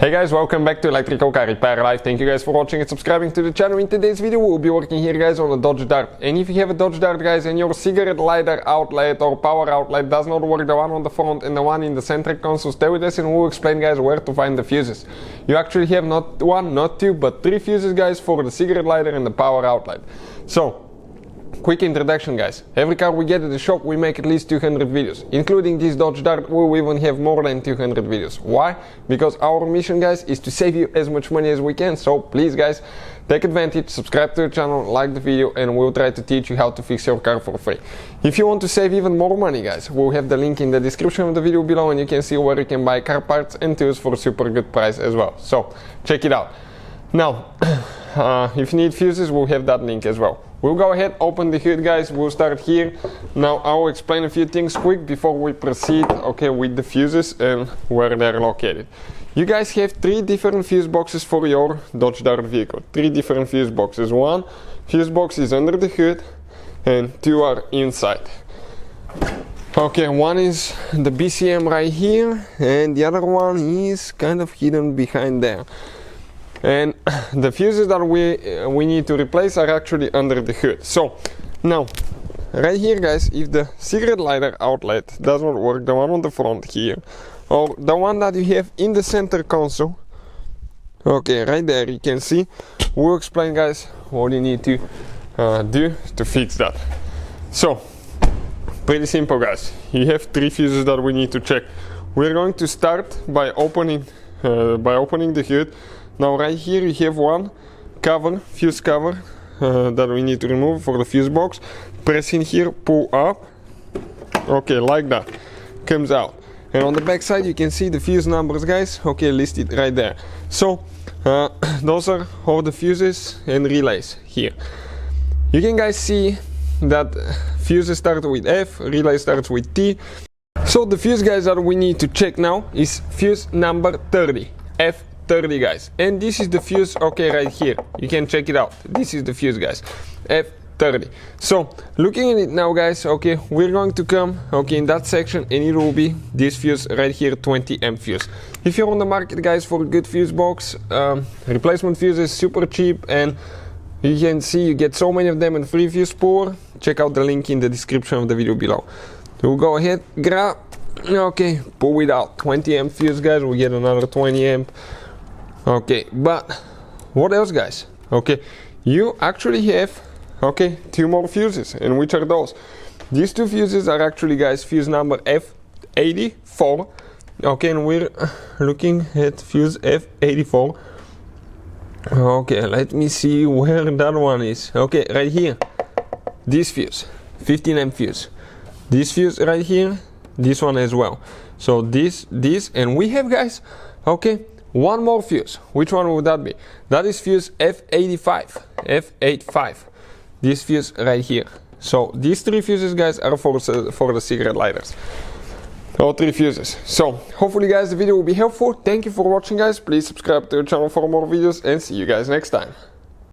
Hey guys, welcome back to Electrical Car Repair Live. Thank you guys for watching and subscribing to the channel. In today's video we'll be working here guys on a Dodge Dart. And if you have a Dodge Dart guys and your cigarette lighter outlet or power outlet does not work, the one on the front and the one in the center console, stay with us and we'll explain guys where to find the fuses. You actually have not one, not two, but three fuses guys for the cigarette lighter and the power outlet. So, quick introduction guys. Every car we get at the shop we make at least 200 videos. Including this Dodge Dart we will even have more than 200 videos. Why? Because our mission guys is to save you as much money as we can. So please guys, take advantage, subscribe to the channel, like the video, and we'll try to teach you how to fix your car for free. If you want to save even more money guys, we'll have the link in the description of the video below and you can see where you can buy car parts and tools for a super good price as well. So check it out. Now, if you need fuses, we'll have that link as well. We'll go ahead, open the hood guys, we'll start here. Now I will explain a few things quick before we proceed with the fuses and where they're located. You guys have three different fuse boxes for your Dodge Dart vehicle. Three different fuse boxes. One fuse box is under the hood and two are inside. Okay, one is the BCM right here and the other one is kind of hidden behind there. And the fuses that we need to replace are actually under the hood. So now right here guys, if the cigarette lighter outlet does not work, the one on the front here or the one that you have in the center console, okay, right there you can see, we'll explain guys what you need to do to fix that. So pretty simple guys, you have three fuses that we need to check. We're going to start by opening the hood. Now right here you have one cover, fuse cover that we need to remove for the fuse box. Press in here, pull up, okay, like that, comes out. And on the back side you can see the fuse numbers guys, okay, listed right there. So those are all the fuses and relays here. You can guys see that fuses start with F, relay starts with T. So the fuse guys that we need to check now is fuse number 30, F30 guys, and this is the fuse, okay, right here you can check it out. This is the fuse guys, F30. So looking at it now guys, okay, we're going to come in that section and it will be this fuse right here, 20 amp fuse. If you're on the market guys for a good fuse box, replacement fuse is super cheap and you can see you get so many of them in free fuse puller. Check out the link in the description of the video below. We'll go ahead, grab, okay, pull it out, 20 amp fuse guys, we get another 20 amp. Okay, but what else guys? Okay, you actually have two more fuses, and which are those? These two fuses are actually guys fuse number F84. Okay, and we're looking at fuse F84. Okay, let me see where that one is. Okay, right here, this fuse, 15 amp fuse. This fuse right here, this one as well. So this, and we have guys, okay, one more fuse. Which one would that be? That is fuse F85. This fuse right here. So these three fuses guys are for the cigarette lighters. All three fuses. So hopefully guys the video will be helpful. Thank you for watching guys. Please subscribe to the channel for more videos and see you guys next time.